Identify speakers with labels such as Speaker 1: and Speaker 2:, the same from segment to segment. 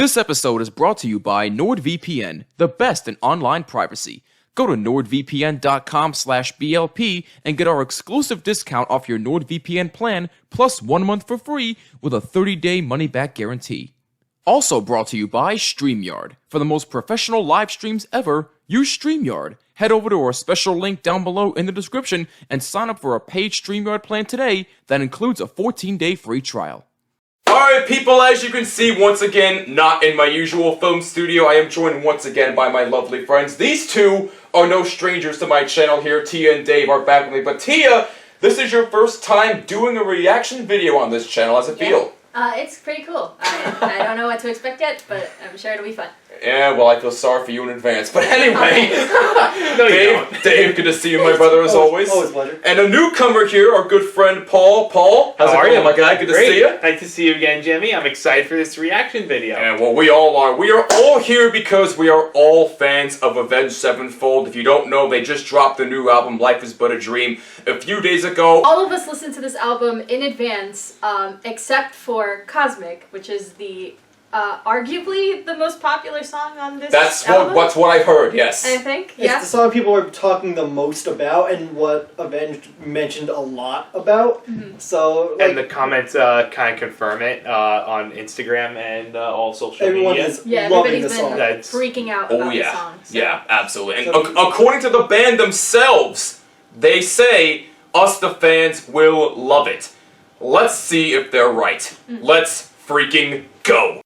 Speaker 1: This episode is brought to you by NordVPN, the best in online privacy. Go to nordvpn.com/BLP and get our exclusive discount off your NordVPN plan plus 1 month for free with a 30-day money-back guarantee. Also brought to you by StreamYard. For the most professional live streams ever, use StreamYard. Head over to our special link down below in the description and sign up for a paid StreamYard plan today that includes a 14-day free trial. Alright people, as you can see, once again, not in my usual film studio, I am joined once again by my lovely friends. These two are no strangers to my channel here. Tia and Dave are back with me. But Tia, this is your first time doing a reaction video on this channel. How's it feel?
Speaker 2: It's pretty cool. I don't know what to expect yet, but I'm sure it'll be fun.
Speaker 1: Yeah, well, I feel sorry for you in advance. But anyway,
Speaker 3: No, you don't.
Speaker 1: Dave, good to see you, my brother, as always.
Speaker 3: Always a pleasure.
Speaker 1: And a newcomer here, our good friend Paul. Paul, how's it
Speaker 3: How are
Speaker 1: going,
Speaker 3: you?
Speaker 1: my guy? Good to
Speaker 3: Great.
Speaker 1: see you.
Speaker 3: Nice to see you again, Jimmy. I'm excited for this reaction video.
Speaker 1: And well, we all are. We are all here because we are all fans of Avenged Sevenfold. If you don't know, they just dropped the new album, Life is But a Dream, a few days ago.
Speaker 2: All of us listened to this album in advance, except for Cosmic, which is the arguably the most popular song on this album.
Speaker 1: That's what I've heard, yes.
Speaker 2: I think,
Speaker 4: It's
Speaker 2: yeah.
Speaker 4: the song people are talking the most about and what Avenged mentioned a lot about. So, like,
Speaker 3: And the comments kind of confirm it on Instagram and all social
Speaker 4: everyone
Speaker 3: media.
Speaker 4: is
Speaker 2: Yeah,
Speaker 4: loving the
Speaker 2: everybody's
Speaker 4: song.
Speaker 2: been
Speaker 3: That's-
Speaker 2: freaking out
Speaker 1: Oh
Speaker 2: about the
Speaker 1: yeah,
Speaker 2: song. So.
Speaker 1: yeah, absolutely. And
Speaker 4: So-
Speaker 1: according to the band themselves, they say us the fans will love it. Let's see if they're right. Let's freaking go.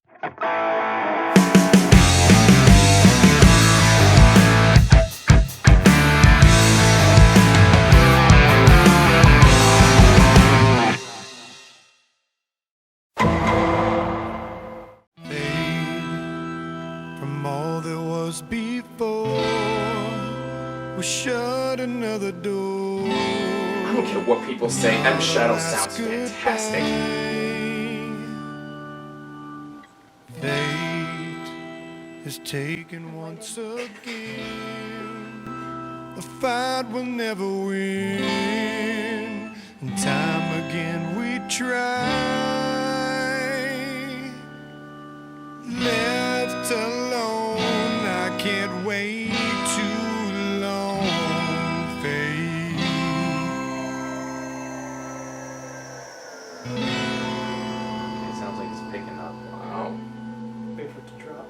Speaker 5: From all that was before, we shut another door.
Speaker 1: I don't care what people say, M Shadow sounds fantastic.
Speaker 5: Fate is taken once again. The fight will never win, and time again we try. Left alone, I can't wait too long. Fate.
Speaker 3: It sounds like it's picking up.
Speaker 1: Wow.
Speaker 4: wait for it to drop.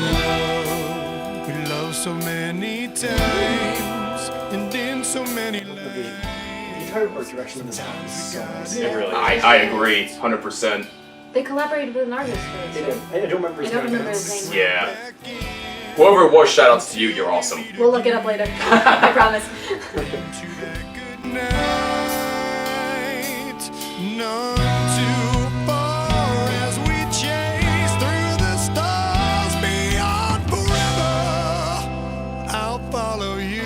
Speaker 5: Love, we love so many times and in so many
Speaker 4: The
Speaker 5: lives.
Speaker 4: guitar art direction in this album is so nice.
Speaker 3: It really is.
Speaker 1: I agree, 100%.
Speaker 2: They collaborated with an artist for
Speaker 4: They
Speaker 2: this,
Speaker 4: did.
Speaker 2: right?
Speaker 4: I don't remember his
Speaker 2: I don't
Speaker 4: name.
Speaker 2: remember his name.
Speaker 1: Yeah. Whoever it was, shoutouts to you, you're awesome.
Speaker 2: We'll look it up later. I promise.
Speaker 5: To that good night, none too far as we chase through the stars beyond forever. I'll follow you.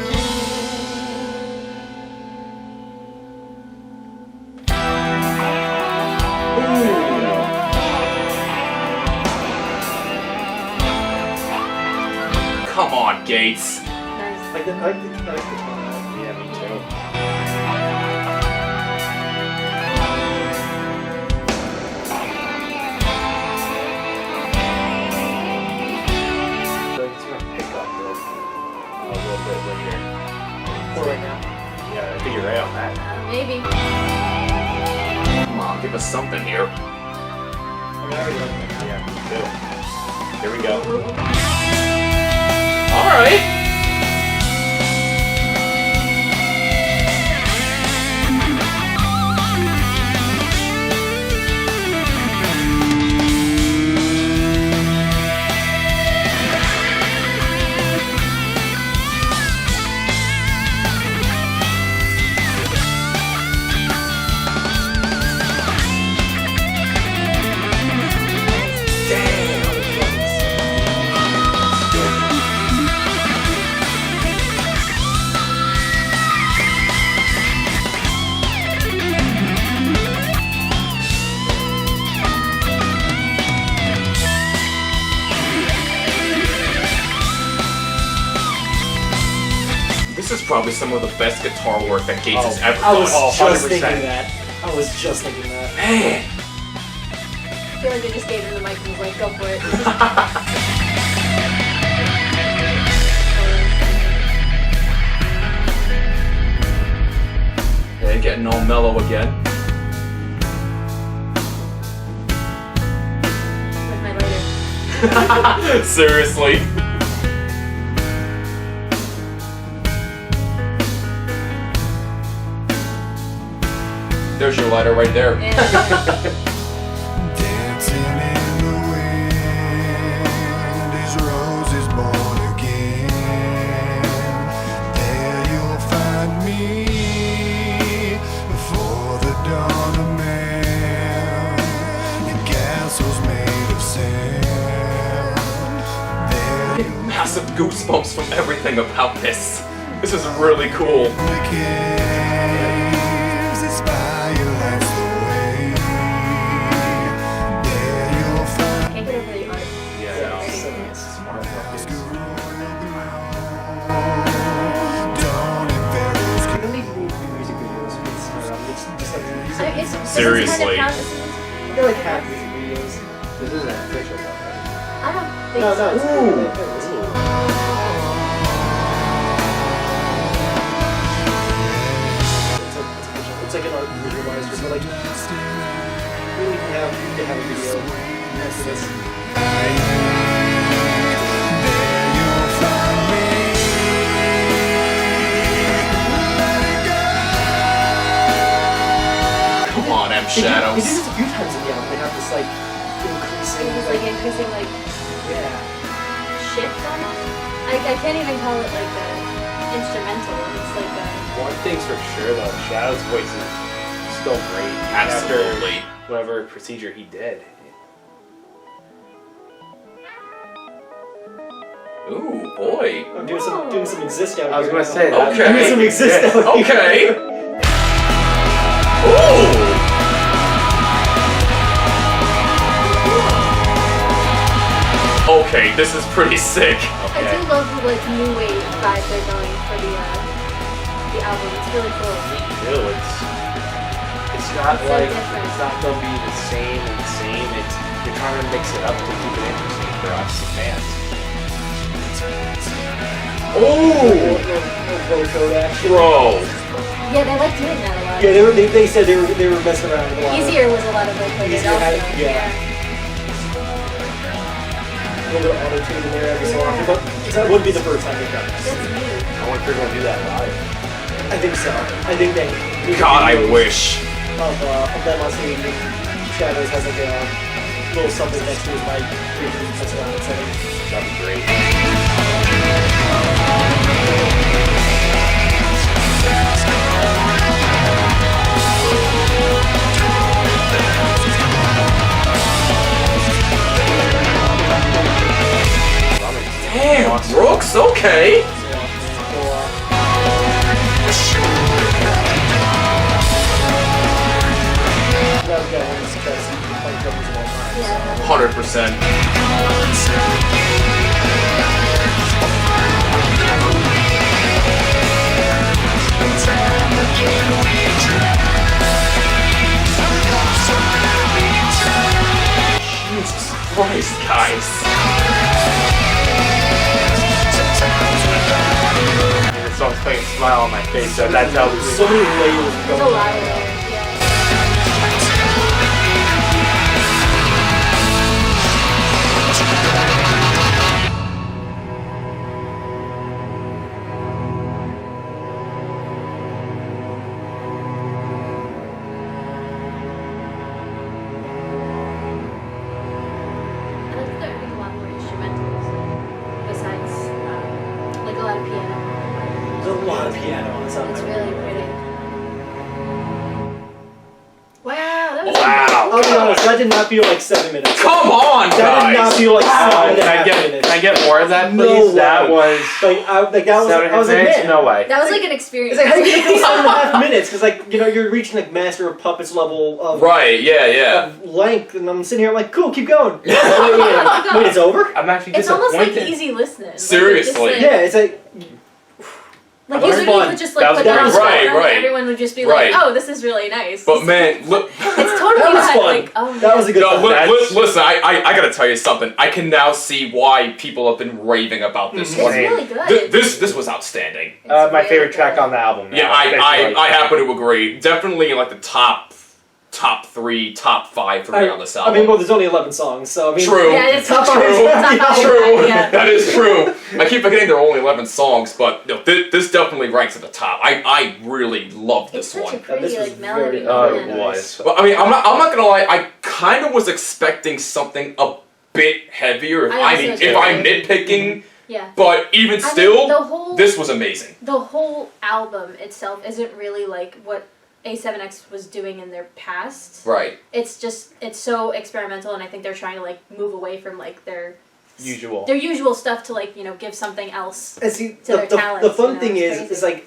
Speaker 1: Come on, Gates.
Speaker 2: Nice.
Speaker 4: I like the guitar.
Speaker 3: Yeah, me too. I feel like it's gonna pick up a little bit later.
Speaker 4: For right now.
Speaker 3: Yeah, I think you're right on that.
Speaker 2: Maybe.
Speaker 1: Come on, give us something here.
Speaker 4: I mean, I already like that.
Speaker 3: Yeah, me too. Here we go.
Speaker 1: Alright. This is probably some of the best guitar work that Gates has ever
Speaker 4: I
Speaker 1: done.
Speaker 4: was
Speaker 3: Oh,
Speaker 4: just
Speaker 3: 100%.
Speaker 4: thinking that. I was just thinking that.
Speaker 1: Man,
Speaker 2: feel like they just gave him the mic and was like, go for it.
Speaker 1: Okay, getting all mellow again.
Speaker 2: With my lighter.
Speaker 1: Seriously. There's your lighter right there.
Speaker 2: Yeah.
Speaker 5: Dancing in the wind, his rose is born again. There you'll find me before the dawn of man. The castle's made of sand. There
Speaker 1: Massive goosebumps from everything about this. This is really cool.
Speaker 5: the caves, its fire lights the way. There you'll find
Speaker 2: Can't get over the art.
Speaker 3: Yeah, no.
Speaker 5: dawn and pharaohs.
Speaker 4: I don't need to read music videos. It's just like
Speaker 2: I mean, it's,
Speaker 1: Seriously.
Speaker 2: Kind of
Speaker 4: they're like half music videos.
Speaker 6: This isn't official though, right?
Speaker 2: I don't think
Speaker 4: No,
Speaker 2: so.
Speaker 4: no, it's It's like an art visualizer, but like really you have to have a video after this.
Speaker 5: There you'll find me. Let it go.
Speaker 1: Come on, M
Speaker 4: They do
Speaker 1: Shadows.
Speaker 4: this a few times in the album. They have this like increasing,
Speaker 2: It's like increasing like
Speaker 4: yeah.
Speaker 2: shift on it. I can't even call it like a instrumental. It's like a
Speaker 3: One thing's for sure though, Shadow's voice is still great.
Speaker 1: Absolutely.
Speaker 3: After whatever procedure he did.
Speaker 1: Ooh, boy.
Speaker 4: I'm doing some exist out
Speaker 3: I was
Speaker 4: here
Speaker 3: gonna
Speaker 4: now.
Speaker 3: say that.
Speaker 1: Okay.
Speaker 4: I'm doing some exist
Speaker 3: Yeah.
Speaker 4: out here.
Speaker 1: Okay. Ooh. Okay, this is pretty sick.
Speaker 2: I do love the like new wave vibe they're going for the album. It's really cool.
Speaker 3: Ew, it's not
Speaker 2: It's so
Speaker 3: like
Speaker 2: different.
Speaker 3: it's not gonna be the same and the same. It's you're trying to mix it up to keep it interesting for us the fans.
Speaker 1: Oh,
Speaker 4: Vocode action.
Speaker 1: bro.
Speaker 2: Yeah, they like doing that a lot.
Speaker 4: Yeah, they said they were messing around with a lot.
Speaker 2: Easier was a lot of like
Speaker 4: Easier
Speaker 2: also.
Speaker 4: had- yeah. A little bit of auto-tune in there every so often, but that wouldn't be the first time they've done this.
Speaker 2: That's new.
Speaker 3: I wonder if they're gonna do that live.
Speaker 4: I think so. I think they.
Speaker 1: God, I wish.
Speaker 4: Of them on stage. Shadows has like a little something next to his mic. Where he can mess around and say.
Speaker 3: That'd be great.
Speaker 1: Damn, Brooks, okay.
Speaker 2: Yeah.
Speaker 1: 100%. Jesus Christ, guys.
Speaker 3: The song's playing a smile on my face, so that tells me.
Speaker 4: So many layers
Speaker 2: There's a
Speaker 4: going
Speaker 2: lot
Speaker 4: on.
Speaker 2: of layers. Yeah. I like that they're adding a lot more instrumentals besides like a lot of piano.
Speaker 4: There's a lot of piano on this album.
Speaker 2: It's really pretty. Wow, that was
Speaker 1: Wow.
Speaker 4: I'll be honest, that did not feel like 7 minutes.
Speaker 1: Come on,
Speaker 4: That did not
Speaker 1: guys.
Speaker 4: feel like 7 and a
Speaker 3: Can I
Speaker 4: half
Speaker 3: get
Speaker 4: minutes.
Speaker 3: more of that,
Speaker 4: No
Speaker 3: please?
Speaker 4: way.
Speaker 3: That was
Speaker 4: I was like,
Speaker 3: minutes?
Speaker 4: man.
Speaker 3: No way.
Speaker 2: That was like an experience.
Speaker 4: It's like, how do you get these 7.5 minutes? Because, like, you know, you're reaching, like, Master of Puppets level of,
Speaker 1: Right, yeah.
Speaker 4: of length, and I'm sitting here, I'm like, cool, keep going. wait, it's over?
Speaker 3: I'm actually
Speaker 2: It's almost
Speaker 3: disappointed.
Speaker 2: like easy listening. Like,
Speaker 1: Seriously.
Speaker 2: just,
Speaker 4: Yeah, it's like,
Speaker 2: Like
Speaker 3: That was
Speaker 2: usually you
Speaker 3: fun.
Speaker 2: would just
Speaker 3: That
Speaker 2: like
Speaker 3: was
Speaker 2: put it on
Speaker 3: great.
Speaker 1: Right,
Speaker 2: Twitter,
Speaker 1: right.
Speaker 2: and everyone would just be
Speaker 1: Right.
Speaker 2: like, "Oh, this is really nice."
Speaker 1: But man, look.
Speaker 2: It's totally
Speaker 4: That was
Speaker 2: not
Speaker 4: fun.
Speaker 2: like, oh,
Speaker 4: That was a good
Speaker 1: No,
Speaker 4: time.
Speaker 1: listen, I gotta tell you something. I can now see why people have been raving about this
Speaker 2: It's
Speaker 1: one.
Speaker 2: really good.
Speaker 1: This was outstanding.
Speaker 2: It's
Speaker 3: My
Speaker 2: really
Speaker 3: favorite
Speaker 2: good.
Speaker 3: track on the album.
Speaker 1: Yeah,
Speaker 3: now.
Speaker 1: I happen to agree. Definitely like the top 3, top 5 for me on this album.
Speaker 4: I mean, well, there's only 11 songs, so I mean.
Speaker 1: True.
Speaker 2: Yeah, it's
Speaker 4: Top
Speaker 2: true.
Speaker 4: five.
Speaker 2: Top five.
Speaker 1: True.
Speaker 2: Yeah.
Speaker 1: That is true. I keep forgetting there are only 11 songs, but no, this definitely ranks at the top. I really love
Speaker 2: It's
Speaker 1: this
Speaker 2: such a
Speaker 1: one.
Speaker 2: pretty
Speaker 4: this was
Speaker 2: like melody.
Speaker 4: very-
Speaker 3: Oh,
Speaker 2: man.
Speaker 3: it was.
Speaker 1: Well, I mean, I'm not gonna lie. I kind of was expecting something a bit heavier.
Speaker 2: I also
Speaker 1: If I'm
Speaker 2: did.
Speaker 1: nitpicking,
Speaker 2: Yeah.
Speaker 1: but even
Speaker 2: I mean,
Speaker 1: still,
Speaker 2: the whole
Speaker 1: this was amazing.
Speaker 2: the whole album itself isn't really like what A7X was doing in their past.
Speaker 1: Right.
Speaker 2: It's so experimental, and I think they're trying to like move away from like their usual stuff to like give something else.
Speaker 4: And see,
Speaker 2: to their
Speaker 4: the
Speaker 2: talents,
Speaker 4: fun thing
Speaker 2: it's
Speaker 4: is
Speaker 2: crazy.
Speaker 4: like,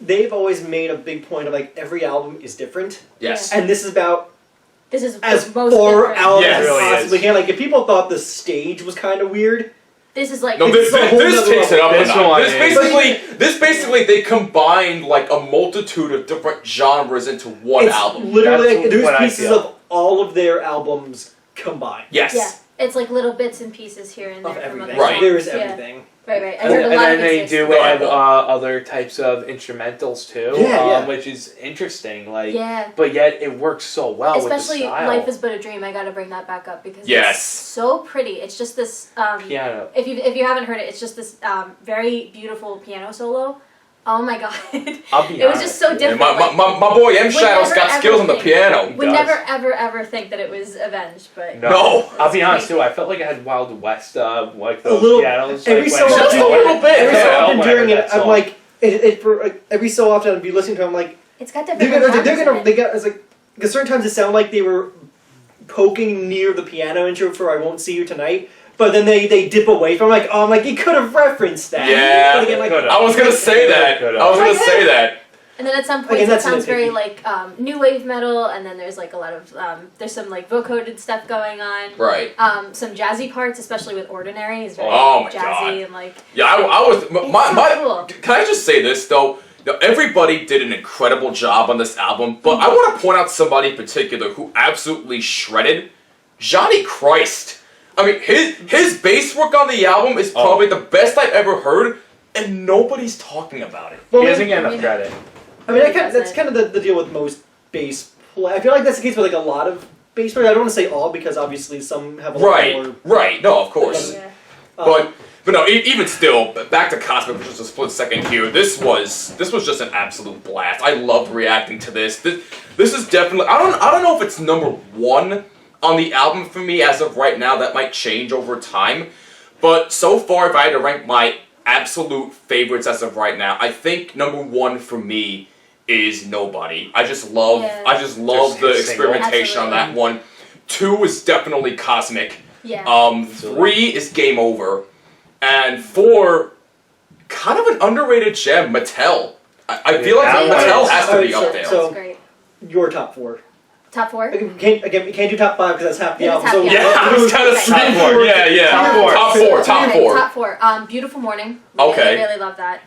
Speaker 4: they've always made a big point of like, every album is different.
Speaker 1: Yes.
Speaker 4: And this is about
Speaker 2: This is
Speaker 4: as
Speaker 2: the most
Speaker 4: far
Speaker 2: different.
Speaker 4: out
Speaker 1: Yeah,
Speaker 4: as
Speaker 1: it
Speaker 3: really
Speaker 4: possibly
Speaker 3: is.
Speaker 4: can. Like, if people thought the stage was kind of weird,
Speaker 2: This is like
Speaker 1: No,
Speaker 4: It's
Speaker 1: this
Speaker 4: a whole
Speaker 1: this
Speaker 4: nother
Speaker 1: takes it
Speaker 4: level.
Speaker 1: up a
Speaker 3: This
Speaker 1: notch.
Speaker 3: one
Speaker 1: This basically they combined like a multitude of different genres into one
Speaker 4: it's
Speaker 1: album.
Speaker 4: literally
Speaker 3: That's
Speaker 4: like, there's
Speaker 3: what I
Speaker 4: pieces
Speaker 3: feel.
Speaker 4: of all of their albums combined.
Speaker 1: Yes.
Speaker 2: yeah, it's like little bits and pieces here and there
Speaker 4: Of
Speaker 2: from
Speaker 4: everything.
Speaker 2: other
Speaker 1: Right.
Speaker 2: songs.
Speaker 4: There is
Speaker 2: Yeah.
Speaker 4: everything.
Speaker 2: Right. I
Speaker 3: And,
Speaker 2: heard a
Speaker 3: and
Speaker 2: lot
Speaker 3: then
Speaker 2: of
Speaker 3: they
Speaker 2: it.
Speaker 3: do
Speaker 1: Right.
Speaker 3: have other types of instrumentals too,
Speaker 4: Yeah.
Speaker 3: which is interesting. Like,
Speaker 2: Yeah.
Speaker 3: but yet it works so well
Speaker 2: Especially
Speaker 3: with the style.
Speaker 2: "Life Is But a Dream." I gotta bring that back up because
Speaker 1: Yes.
Speaker 2: it's so pretty. It's just this.
Speaker 3: Piano.
Speaker 2: If you haven't heard it, it's just this very beautiful piano solo. Oh my god!
Speaker 3: I'll be
Speaker 2: It was
Speaker 3: honest.
Speaker 2: just so
Speaker 1: Yeah,
Speaker 2: different.
Speaker 1: my boy M Shadow's
Speaker 2: never
Speaker 1: got
Speaker 2: ever
Speaker 1: skills on the
Speaker 2: think-
Speaker 1: piano.
Speaker 2: Would
Speaker 3: does.
Speaker 2: never ever think that it was Avenged, but
Speaker 1: No.
Speaker 3: I'll be
Speaker 2: It's
Speaker 3: honest
Speaker 2: crazy.
Speaker 3: too. I felt like I had Wild West, like
Speaker 4: A
Speaker 3: those
Speaker 4: little-
Speaker 3: pianos.
Speaker 4: every
Speaker 3: like,
Speaker 4: so
Speaker 3: when-
Speaker 1: Just a little bit.
Speaker 4: Every so
Speaker 1: Yeah.
Speaker 4: often
Speaker 3: when I heard
Speaker 4: during it,
Speaker 3: that
Speaker 4: I'm
Speaker 3: song.
Speaker 4: like, every so often I'd be listening to it, I'm like,
Speaker 2: It's got
Speaker 4: they're
Speaker 2: different.
Speaker 4: gonna, they got, it's like, because certain times it sounded like they were poking near the piano intro for "I Won't See You Tonight," but then they dip away from like, oh, I'm like, you could have referenced that.
Speaker 1: Yeah.
Speaker 4: But again, like,
Speaker 3: Could've.
Speaker 1: I was gonna say that. I was gonna say that.
Speaker 2: And then at some
Speaker 4: Again,
Speaker 2: points it
Speaker 4: that's
Speaker 2: sounds very
Speaker 4: nitpicky.
Speaker 2: like new wave metal, and then there's like a lot of there's some like vocoded stuff going on.
Speaker 1: Right.
Speaker 2: Some jazzy parts, especially with "Ordinary," is very
Speaker 1: Oh my
Speaker 2: jazzy
Speaker 1: God.
Speaker 2: and like
Speaker 1: Yeah, I was. My,
Speaker 2: so cool.
Speaker 1: Can I just say this though? Now, everybody did an incredible job on this album, but I want to point out somebody in particular who absolutely shredded. Johnny Christ. I mean, his bass work on the album is probably the best I've ever heard, and nobody's talking about it.
Speaker 4: well,
Speaker 3: He doesn't get
Speaker 2: I
Speaker 3: enough
Speaker 2: mean-
Speaker 3: credit.
Speaker 4: I mean, that's kind of the deal with most bass play. I feel like that's the case with like a lot of bass players. I don't want to say all because obviously some have a lot more.
Speaker 1: Right. No, of course.
Speaker 2: Yeah.
Speaker 1: But no, even still, back to Cosmic for just a split second here. This was just an absolute blast. I loved reacting to this. This is definitely. I don't know if it's number 1 on the album for me as of right now. That might change over time. But so far, if I had to rank my absolute favorites as of right now, I think number 1 for me is Nobody. I just love
Speaker 3: Just
Speaker 1: the
Speaker 3: his
Speaker 1: experimentation on that one. 2 is definitely Cosmic.
Speaker 2: Yeah.
Speaker 1: 3 is Game Over. And 4, kind of an underrated gem, Mattel. I feel like
Speaker 3: Yeah,
Speaker 1: Mattel has to be
Speaker 4: so-
Speaker 1: up there.
Speaker 4: so-
Speaker 2: That's great.
Speaker 4: Your top 4.
Speaker 2: Top 4.
Speaker 4: We can't do top 5 because that's half the
Speaker 2: Yeah,
Speaker 4: album.
Speaker 2: it's
Speaker 4: So
Speaker 2: half the
Speaker 1: Yeah, I was kind of
Speaker 2: Okay.
Speaker 1: saying
Speaker 3: Top 4.
Speaker 1: Yeah, yeah.
Speaker 3: Top 4.
Speaker 1: Top 4. Top
Speaker 2: Okay,
Speaker 1: 4.
Speaker 2: Top 4. Beautiful Morning. Really,
Speaker 1: Okay.
Speaker 2: really love that.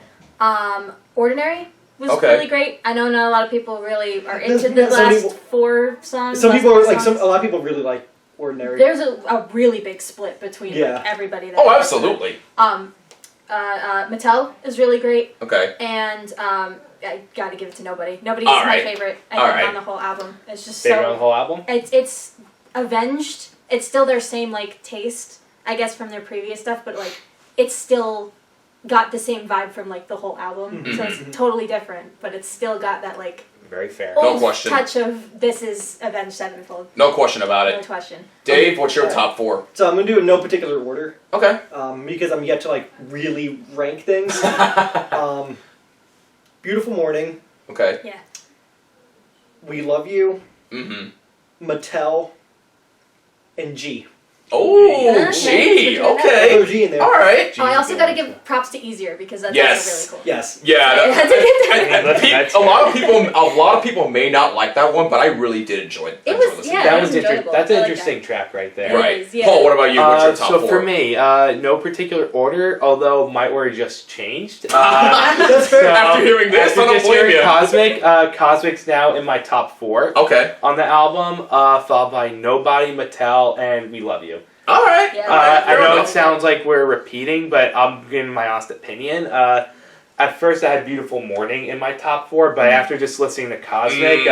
Speaker 2: Ordinary was
Speaker 1: Okay.
Speaker 2: really great. I know not a lot of people really are into the
Speaker 4: Yeah, some
Speaker 2: last
Speaker 4: people-
Speaker 2: 4 songs.
Speaker 4: Some
Speaker 2: last
Speaker 4: people are
Speaker 2: 4
Speaker 4: like
Speaker 2: songs.
Speaker 4: a lot of people really like Ordinary.
Speaker 2: There's a really big split between
Speaker 4: Yeah.
Speaker 2: like everybody. That
Speaker 1: Oh,
Speaker 2: likes
Speaker 1: absolutely.
Speaker 2: it. Mattel is really great,
Speaker 1: Okay.
Speaker 2: and I gotta give it to Nobody. Nobody
Speaker 1: All
Speaker 2: is
Speaker 1: right.
Speaker 2: my favorite. I
Speaker 1: All
Speaker 2: think
Speaker 1: right.
Speaker 2: on the whole album. It's just
Speaker 3: Favorite on the
Speaker 2: so.
Speaker 3: whole album.
Speaker 2: It's Avenged. It's still their same like taste, I guess, from their previous stuff, but like it's still got the same vibe from like the whole album. So
Speaker 1: Mm-hmm.
Speaker 2: it's totally different, but it's still got that like
Speaker 3: Very fair.
Speaker 1: No
Speaker 2: old
Speaker 1: question.
Speaker 2: touch of this is Avenged Sevenfold.
Speaker 1: No question about
Speaker 2: No
Speaker 1: it.
Speaker 2: question.
Speaker 1: Dave, what's your top 4?
Speaker 4: So I'm gonna do it in no particular order
Speaker 1: Okay.
Speaker 4: because I'm yet to like really rank things. Beautiful Morning,
Speaker 1: Okay.
Speaker 2: Yeah.
Speaker 4: We Love You,
Speaker 1: Mm-hmm.
Speaker 4: Mattel, and G.
Speaker 1: Oh, G. Okay.
Speaker 4: OG in there.
Speaker 1: All right.
Speaker 2: Oh, I also gotta give props to Easier because that's
Speaker 1: Yes.
Speaker 2: also really cool.
Speaker 4: Yes.
Speaker 1: Yeah.
Speaker 2: I had to get that.
Speaker 3: That's
Speaker 1: A lot of people may not like that one, but I really did enjoy it.
Speaker 2: It was-
Speaker 1: listening
Speaker 2: yeah,
Speaker 1: to
Speaker 3: That
Speaker 2: it
Speaker 3: was
Speaker 2: was enjoyable.
Speaker 3: That's
Speaker 2: I
Speaker 3: an
Speaker 2: like
Speaker 3: interesting track right there.
Speaker 2: It
Speaker 1: Right.
Speaker 2: is, yeah.
Speaker 1: Paul, what about you? What's your top
Speaker 3: so
Speaker 1: four?
Speaker 3: for me, no particular order, although my order just changed.
Speaker 4: That's fair.
Speaker 1: After hearing this,
Speaker 3: after
Speaker 1: I don't
Speaker 3: just
Speaker 1: blame
Speaker 3: hearing
Speaker 1: you.
Speaker 3: Cosmic's now in my top 4
Speaker 1: Okay.
Speaker 3: on the album, followed by Nobody, Mattel, and We Love You.
Speaker 1: All right.
Speaker 2: Yeah.
Speaker 1: All right.
Speaker 3: I
Speaker 1: Fair
Speaker 3: know
Speaker 1: enough.
Speaker 3: it sounds like we're repeating, but I'm giving my honest opinion. At first, I had Beautiful Morning in my top 4, but after just listening to Cosmic,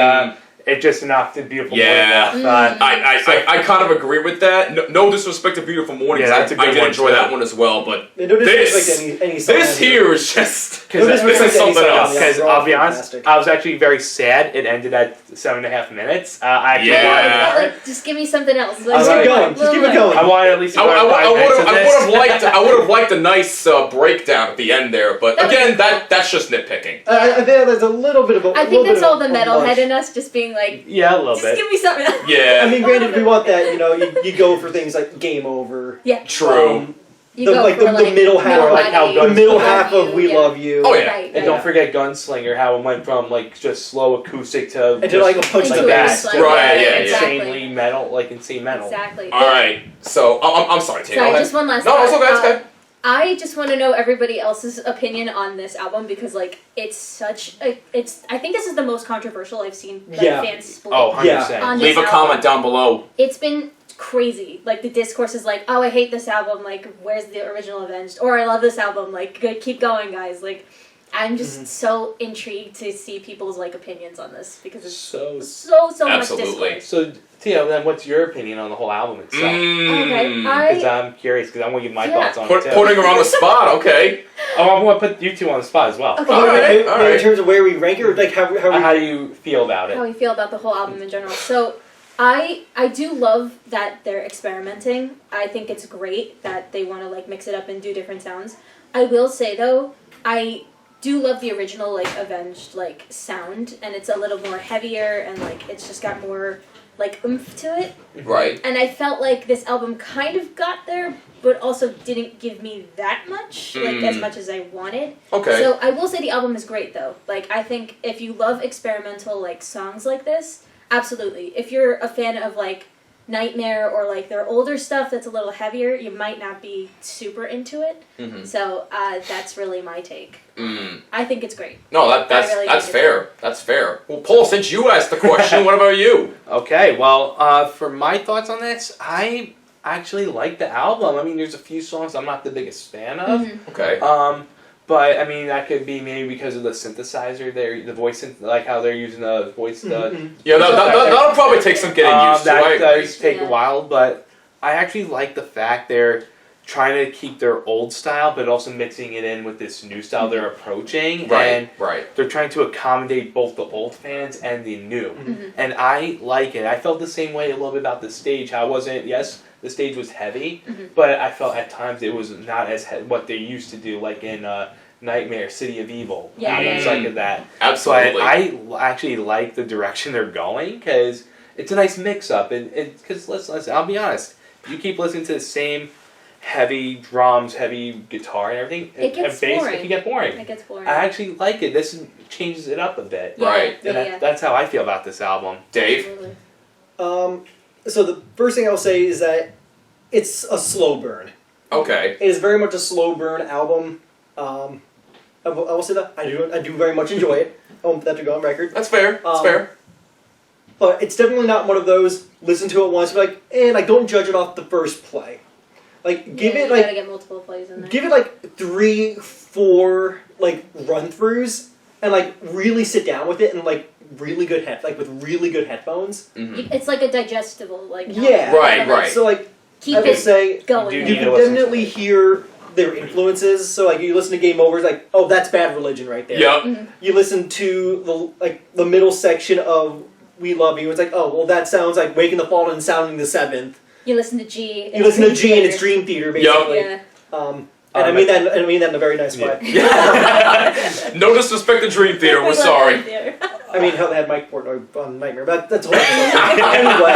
Speaker 3: it just knocked the Beautiful
Speaker 1: Yeah.
Speaker 3: Morning off.
Speaker 1: I kind of agree with that. No disrespect to Beautiful Morning.
Speaker 3: Yeah,
Speaker 1: 'cause
Speaker 3: that's a
Speaker 1: I
Speaker 3: good
Speaker 1: did
Speaker 3: one,
Speaker 1: enjoy
Speaker 3: too.
Speaker 1: that one as well, but
Speaker 4: No disrespect
Speaker 1: this,
Speaker 4: to any song
Speaker 1: this
Speaker 4: on
Speaker 1: here is just
Speaker 4: No
Speaker 1: this
Speaker 4: disrespect
Speaker 1: is
Speaker 4: to any
Speaker 1: something
Speaker 4: song on
Speaker 1: else.
Speaker 4: the
Speaker 3: Because
Speaker 4: album.
Speaker 3: I'll be honest,
Speaker 4: Fantastic.
Speaker 3: I was actually very sad it ended at 7.5 minutes. I actually
Speaker 1: Yeah.
Speaker 3: wanted
Speaker 2: Yeah,
Speaker 3: more.
Speaker 2: like, just give me something else.
Speaker 3: Just
Speaker 2: Like,
Speaker 3: keep
Speaker 2: like,
Speaker 4: going. Just
Speaker 2: little
Speaker 4: keep it
Speaker 2: more.
Speaker 4: going.
Speaker 3: I wanted at least
Speaker 1: I
Speaker 3: about 5 minutes of this.
Speaker 1: I would have liked a nice breakdown at the end there, but
Speaker 2: That
Speaker 1: again,
Speaker 2: was-
Speaker 1: that's just nitpicking.
Speaker 4: I think there's a little bit of a.
Speaker 2: I think
Speaker 4: little
Speaker 2: that's
Speaker 4: bit
Speaker 2: all
Speaker 4: of
Speaker 2: the
Speaker 4: a
Speaker 2: metalhead
Speaker 4: much.
Speaker 2: in us just being like,
Speaker 3: Yeah, a little
Speaker 2: just
Speaker 3: bit.
Speaker 2: give me something else.
Speaker 1: Yeah.
Speaker 4: I mean, granted, we want that. You go for things like Game Over.
Speaker 2: Yeah.
Speaker 1: True.
Speaker 2: You
Speaker 4: the,
Speaker 2: go
Speaker 4: like
Speaker 2: for
Speaker 4: the
Speaker 2: like
Speaker 4: middle half,
Speaker 3: Or like how
Speaker 2: Buddy,
Speaker 3: Guns-
Speaker 4: the middle
Speaker 2: We Love
Speaker 4: half of
Speaker 2: You,
Speaker 4: We
Speaker 2: yeah.
Speaker 4: Love You.
Speaker 1: Oh, yeah.
Speaker 2: Right,
Speaker 3: And
Speaker 2: right.
Speaker 3: don't forget Gunslinger, how it went from like just slow acoustic to
Speaker 4: And to like a punch
Speaker 2: Into
Speaker 4: like
Speaker 2: a
Speaker 4: that.
Speaker 2: punch like
Speaker 1: Right,
Speaker 2: that,
Speaker 1: yeah,
Speaker 2: exactly.
Speaker 3: insanely metal, like insane metal.
Speaker 2: Exactly.
Speaker 1: All right. So I'm sorry, Tina.
Speaker 2: Sorry,
Speaker 1: go ahead.
Speaker 2: just one last
Speaker 1: No,
Speaker 2: thought.
Speaker 1: it's okay. It's okay.
Speaker 2: I just want to know everybody else's opinion on this album because, like, it's such a. I think this is the most controversial I've seen like,
Speaker 4: Yeah.
Speaker 2: fans split.
Speaker 3: Oh, 100%.
Speaker 4: Yeah.
Speaker 2: On
Speaker 1: Leave a
Speaker 2: this
Speaker 1: comment
Speaker 2: album.
Speaker 1: down below.
Speaker 2: It's been crazy. Like, the discourse is like, oh, I hate this album. Like, where's the original Avenged? Or I love this album. Like, good, keep going, guys. Like, I'm just so intrigued to see people's, like, opinions on this because it's
Speaker 3: So,
Speaker 2: so much
Speaker 1: Absolutely.
Speaker 2: discourse.
Speaker 3: so Tia, then what's your opinion on the whole album itself?
Speaker 2: Okay,
Speaker 3: Because
Speaker 2: I.
Speaker 3: I'm curious, because I want to give my
Speaker 2: Yeah.
Speaker 3: thoughts on it too.
Speaker 1: Putting her on the spot. Okay.
Speaker 3: Oh, I want to put you two on the spot as well.
Speaker 2: Okay.
Speaker 1: All right.
Speaker 4: Maybe
Speaker 1: All right.
Speaker 4: in terms of where we rank it, or like how we.
Speaker 3: How do you feel about
Speaker 2: How
Speaker 3: it?
Speaker 2: we feel about the whole album in general. So I do love that they're experimenting. I think it's great that they want to like mix it up and do different sounds. I will say though, I do love the original like Avenged like sound, and it's a little more heavier and like it's just got more like oomph to it.
Speaker 1: Right.
Speaker 2: And I felt like this album kind of got there, but also didn't give me that much, like as much as I wanted.
Speaker 1: Okay.
Speaker 2: So I will say the album is great though. Like I think if you love experimental like songs like this, absolutely. If you're a fan of like Nightmare or like their older stuff that's a little heavier, you might not be super into it.
Speaker 1: Mhm.
Speaker 2: So that's really my take.
Speaker 1: Mm.
Speaker 2: I think it's great.
Speaker 1: No,
Speaker 2: I really
Speaker 1: that's
Speaker 2: think it's
Speaker 1: fair. That's fair. Well, Paul, since you asked the question, what about you?
Speaker 3: Okay, well, for my thoughts on this, I actually like the album. I mean, there's a few songs I'm not the biggest fan of.
Speaker 2: Mhm.
Speaker 1: Okay.
Speaker 3: But I mean, that could be maybe because of the synthesizer, the voice, like how they're using the voice.
Speaker 1: Yeah, that'll probably take some getting used to. I
Speaker 3: That
Speaker 1: agree.
Speaker 3: does take a
Speaker 2: Yeah.
Speaker 3: while, but I actually like the fact they're trying to keep their old style, but also mixing it in with this new style they're approaching.
Speaker 1: Right.
Speaker 3: And
Speaker 1: Right.
Speaker 3: they're trying to accommodate both the old fans and the new.
Speaker 2: Mhm.
Speaker 3: And I like it. I felt the same way a little bit about the stage. How it wasn't, yes, the stage was heavy, but I felt at times it was not as what they used to do, like in Nightmare, City of Evil.
Speaker 2: Yeah,
Speaker 3: and
Speaker 2: yeah,
Speaker 3: it's
Speaker 2: yeah.
Speaker 3: like that.
Speaker 1: Absolutely.
Speaker 3: But I actually like the direction they're going because it's a nice mix-up. And because listen, I'll be honest, you keep listening to the same heavy drums, heavy guitar, and everything.
Speaker 2: It gets
Speaker 3: and bass,
Speaker 2: boring.
Speaker 3: it can get boring.
Speaker 2: It gets boring.
Speaker 3: I actually like it. This changes it up a bit.
Speaker 2: Yeah,
Speaker 1: Right.
Speaker 2: Yeah,
Speaker 3: And
Speaker 2: yeah.
Speaker 3: that's how I feel about this album.
Speaker 1: Dave.
Speaker 2: Absolutely.
Speaker 4: So the first thing I'll say is that it's a slow burn.
Speaker 1: Okay.
Speaker 4: It is very much a slow burn album. I will say that I do very much enjoy it. I want that to go on record.
Speaker 1: That's fair. That's
Speaker 4: Um,
Speaker 1: fair.
Speaker 4: But it's definitely not one of those listen to it once, be like, and like don't judge it off the first play. Like give
Speaker 2: Yeah,
Speaker 4: it
Speaker 2: you
Speaker 4: like
Speaker 2: gotta get multiple plays in there.
Speaker 4: give it like 3, 4 like run throughs and like really sit down with it and like really good with really good headphones.
Speaker 1: Mhm.
Speaker 2: It's like a digestible, like
Speaker 4: Yeah.
Speaker 1: Right, right.
Speaker 4: So like
Speaker 2: Keep
Speaker 4: I would
Speaker 2: it
Speaker 4: say
Speaker 2: going.
Speaker 3: You
Speaker 4: you
Speaker 3: need
Speaker 4: can
Speaker 3: to listen to
Speaker 4: definitely
Speaker 3: it.
Speaker 4: hear their influences. So like you listen to Game Over, it's like, oh, that's Bad Religion right there.
Speaker 1: Yep.
Speaker 4: You listen to the middle section of We Love You, it's like, oh, well, that sounds like Waking the Fallen and Sounding the Seventh.
Speaker 2: You listen to G.
Speaker 4: You listen to G and it's Dream Theater, basically.
Speaker 2: Yeah.
Speaker 4: And I mean that. I mean that in a very nice way.
Speaker 1: No disrespect to Dream Theater. We're sorry.
Speaker 4: I mean, hell, they had Mike Portnoy on Nightmare, but that's whole anyway.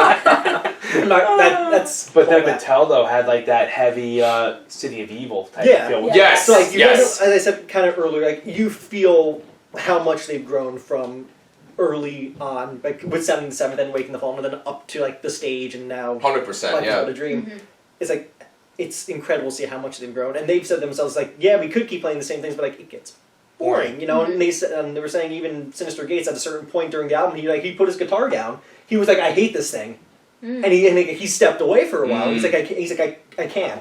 Speaker 4: That's
Speaker 3: But then
Speaker 4: all that.
Speaker 3: Mattel though had like that heavy City of Evil type
Speaker 4: Yeah.
Speaker 3: feel.
Speaker 1: Yes.
Speaker 4: So like you
Speaker 1: Yes.
Speaker 4: guys, as I said kind of earlier, like you feel how much they've grown from early on, like with 7 the 7th and Waking the Fallen, and then up to like the stage and now
Speaker 1: 100%.
Speaker 4: Life
Speaker 1: Yeah.
Speaker 4: Without a Dream. It's like it's incredible to see how much they've grown, and they've said themselves like, yeah, we could keep playing the same things, but like it gets boring, you know. And they said, they were saying even Sinister Gates at a certain point during the album, he put his guitar down. He was like, I hate this thing, and he stepped away for a while. He's like, I can.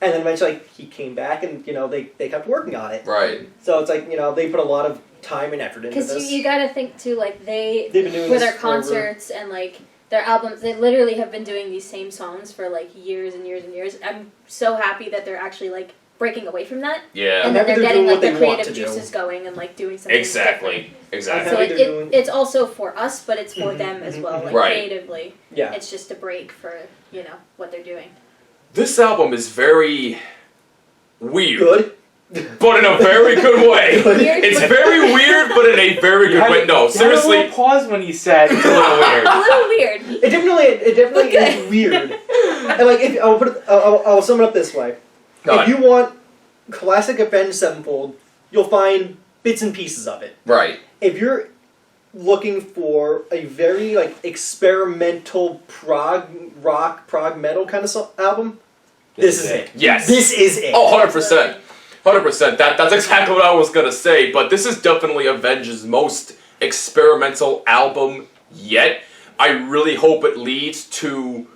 Speaker 4: And then eventually, like, he came back, and they kept working on it.
Speaker 1: Right.
Speaker 4: So it's like they put a lot of time and effort into
Speaker 2: Because
Speaker 4: this.
Speaker 2: you gotta think too, like
Speaker 4: They've been doing
Speaker 2: with
Speaker 4: this
Speaker 2: their concerts and like their albums, they literally have been doing these same songs for like years and years and years. I'm so happy that they're actually like breaking away from that,
Speaker 1: Yeah.
Speaker 2: and then
Speaker 4: Maybe
Speaker 2: they're
Speaker 4: they're
Speaker 2: getting
Speaker 4: doing
Speaker 2: like
Speaker 4: what
Speaker 2: the
Speaker 4: they want
Speaker 2: creative
Speaker 4: to do.
Speaker 2: juices going and like doing something different.
Speaker 1: Exactly. Exactly.
Speaker 2: So
Speaker 4: Maybe they're doing-
Speaker 2: it's also for us, but it's for them as well, like
Speaker 1: Right.
Speaker 2: creatively.
Speaker 4: Yeah.
Speaker 2: It's just a break for what they're doing.
Speaker 1: This album is very weird,
Speaker 4: Good.
Speaker 1: but in a very good way.
Speaker 2: Weird,
Speaker 1: It's
Speaker 2: but-
Speaker 1: very weird, but in a very good way. No,
Speaker 3: You had a
Speaker 1: seriously.
Speaker 3: little pause when you said it's a little weird.
Speaker 2: a little weird.
Speaker 4: It definitely
Speaker 2: Okay.
Speaker 4: is weird. And like, if I'll put it, I'll sum it up this way:
Speaker 1: Go
Speaker 4: if
Speaker 1: on.
Speaker 4: you want classic Avenged Sevenfold, you'll find bits and pieces of it.
Speaker 1: Right.
Speaker 4: If you're looking for a very like experimental prog metal kind of album, this is it.
Speaker 1: Yes.
Speaker 4: This is it.
Speaker 1: Oh, 100%. 100%. That's exactly what I was going to say, but this is definitely Avenged's most experimental album yet. I really hope it leads to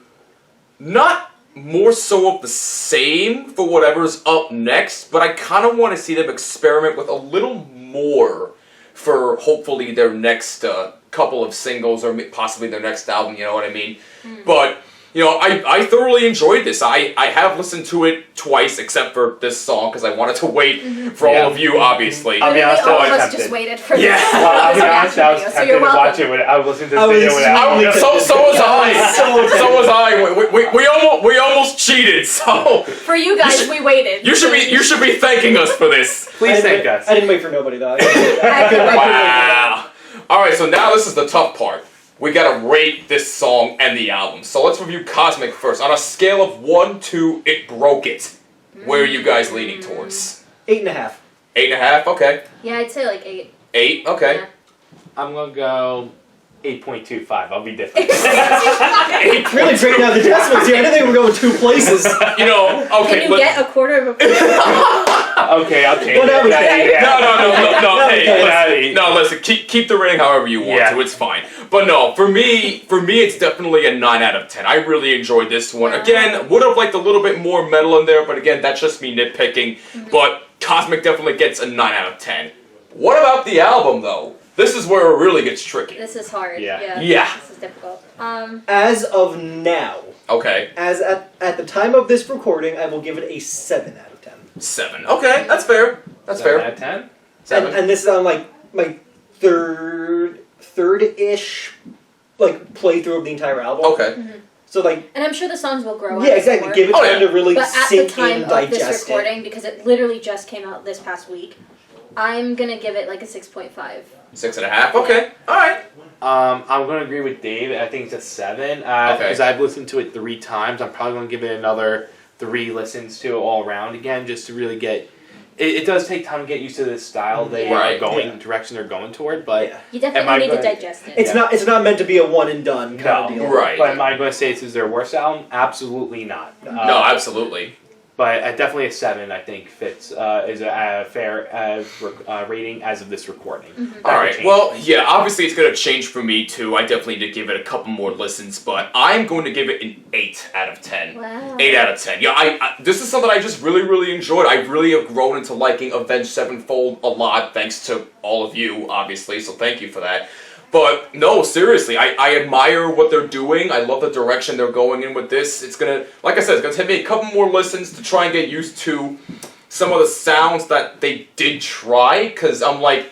Speaker 1: not more so of the same for whatever's up next, but I kind of want to see them experiment with a little more for hopefully their next couple of singles or possibly their next album, you know what I mean? But I thoroughly enjoyed this. I have listened to it twice, except for this song, because I wanted to wait for all of you, obviously.
Speaker 3: I'll be honest,
Speaker 2: all
Speaker 3: I
Speaker 2: of
Speaker 3: was
Speaker 2: us just
Speaker 3: tempted.
Speaker 2: waited for
Speaker 1: Yeah.
Speaker 2: this.
Speaker 3: Well, I'll be
Speaker 2: this
Speaker 3: honest, I was
Speaker 2: reaction video, so
Speaker 3: tempted
Speaker 2: you're
Speaker 3: to watch
Speaker 2: welcome.
Speaker 3: it. I was listening to this
Speaker 4: I was
Speaker 3: video without.
Speaker 4: extremely
Speaker 1: So was I.
Speaker 4: So
Speaker 1: So was I. We almost cheated. So
Speaker 2: For you guys, we waited.
Speaker 1: you should be thanking us for this.
Speaker 3: Please thank us.
Speaker 4: I didn't wait for nobody though.
Speaker 1: Wow. All right. So now this is the tough part. We gotta rate this song and the album. So let's review Cosmic first. On a scale of 1 to it broke it, where are you guys leaning towards?
Speaker 4: 8.5.
Speaker 1: 8.5. Okay.
Speaker 2: Yeah, I'd say like 8.
Speaker 1: 8. Okay.
Speaker 2: Yeah.
Speaker 3: I'm gonna go 8.25. I'll be different.
Speaker 1: 8.
Speaker 4: Really great now the decimals here. I didn't think we were going 2 places.
Speaker 1: Okay.
Speaker 2: Can you get a quarter of a point?
Speaker 3: Okay, I'll change
Speaker 4: Whatever.
Speaker 3: it.
Speaker 1: No. Hey,
Speaker 3: Okay.
Speaker 1: listen. Keep the rating however you want
Speaker 3: Yeah.
Speaker 1: to. It's fine. But no, for me, it's definitely a 9 out of 10. I really enjoyed this one. Again, would have liked a little bit more metal in there, but again, that's just me nitpicking. But Cosmic definitely gets a 9 out of 10. What about the album, though? This is where it really gets tricky.
Speaker 2: This is hard.
Speaker 3: Yeah.
Speaker 1: Yeah.
Speaker 2: This is difficult.
Speaker 4: As of now,
Speaker 1: Okay,
Speaker 4: as at the time of this recording, I will give it a 7 out of 10.
Speaker 1: 7. Okay, that's fair. That's
Speaker 3: 7
Speaker 1: fair.
Speaker 3: out of 10?
Speaker 1: 7.
Speaker 4: And this is on like my third-ish like playthrough of the entire album.
Speaker 1: Okay.
Speaker 4: So like
Speaker 2: And I'm sure the songs will grow.
Speaker 4: yeah, exactly. Give it
Speaker 1: Oh,
Speaker 4: time
Speaker 1: yeah.
Speaker 4: to really
Speaker 2: But at the
Speaker 4: sink
Speaker 2: time
Speaker 4: in,
Speaker 2: of this
Speaker 4: digest it.
Speaker 2: recording, because it literally just came out this past week, I'm gonna give it like a 6.5.
Speaker 1: 6.5. Okay. All right.
Speaker 3: I'm going to agree with Dave. I think it's a 7. Because I've listened to it 3 times. I'm probably going to give it another 3 listens to it all around again, just to really get... It does take time to get used to this style they
Speaker 2: Yeah.
Speaker 3: are going,
Speaker 4: Yeah.
Speaker 3: direction they're going toward, but...
Speaker 4: Yeah.
Speaker 2: You
Speaker 3: Am I
Speaker 2: definitely need to
Speaker 3: gonna-
Speaker 2: digest it.
Speaker 4: It's not meant to be a one and done kind of
Speaker 3: No.
Speaker 4: deal.
Speaker 1: Right.
Speaker 3: But am I going to say this is their worst album? Absolutely not.
Speaker 1: No, absolutely.
Speaker 3: But definitely a 7, I think, fits is a fair rating as of this recording. That
Speaker 1: All
Speaker 3: could
Speaker 1: right.
Speaker 3: change.
Speaker 1: Well, yeah. Obviously, it's going to change for me too. I definitely need to give it a couple more listens, but I'm going to give it an 8 out of 10.
Speaker 2: Wow.
Speaker 1: 8 out of 10. Yeah, I this is something I just really enjoyed. I really have grown into liking Avenged Sevenfold a lot, thanks to all of you, obviously. So thank you for that. But no, seriously, I admire what they're doing. I love the direction they're going in with this. It's gonna, like I said, it's gonna take me a couple more listens to try and get used to some of the sounds that they did try, because I'm like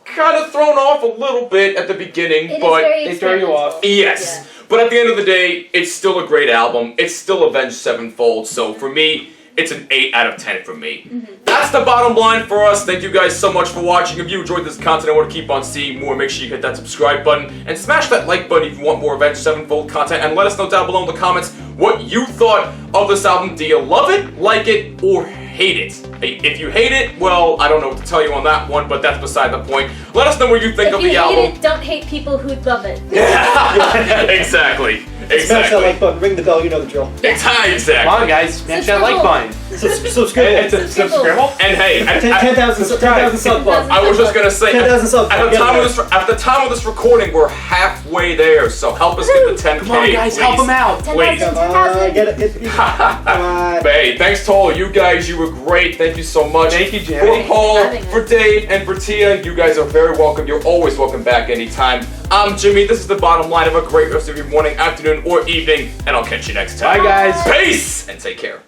Speaker 1: kind of thrown off a little bit at the beginning,
Speaker 2: It is
Speaker 1: but
Speaker 2: very
Speaker 3: they throw you off.
Speaker 1: yes. But at the end of the day, it's still a great album. It's still Avenged Sevenfold. So for me, it's an 8 out of 10 for me. That's the bottom line for us. Thank you guys so much for watching. If you enjoyed this content and want to keep on seeing more, make sure you hit that subscribe button and smash that like button if you want more Avenged Sevenfold content, and let us know down below in the comments what you thought of this album. Do you love it, like it, or hate it? If you hate it, well, I don't know what to tell you on that one, but that's beside the point. Let us know what you think of the album.
Speaker 2: If you hate it, don't hate people who love it.
Speaker 1: Exactly.
Speaker 4: Smash that like button, ring the bell, you know the drill.
Speaker 1: Exactly.
Speaker 3: Come on, guys, smash that like button.
Speaker 4: Subscribe.
Speaker 3: Subscribe.
Speaker 1: And hey,
Speaker 4: 10,000 sub club.
Speaker 1: I was just gonna say,
Speaker 4: 10,000 sub
Speaker 1: at the time of this recording, we're halfway there. So help us get the 10K.
Speaker 3: Come on, guys,
Speaker 1: please.
Speaker 3: help them out.
Speaker 1: Please.
Speaker 2: 10,000.
Speaker 4: Get it. Come on.
Speaker 1: But hey, thanks to all you guys. You were great. Thank you so much.
Speaker 3: Thank you, Jimmy.
Speaker 1: For Paul,
Speaker 2: Having
Speaker 1: for
Speaker 2: us.
Speaker 1: Dave, and for Tia, you guys are very welcome. You're always welcome back anytime. I'm Jimmy. This is the bottom line. Have a great rest of your morning, afternoon, or evening, and I'll catch you next time.
Speaker 3: Bye, guys.
Speaker 1: Peace and take care.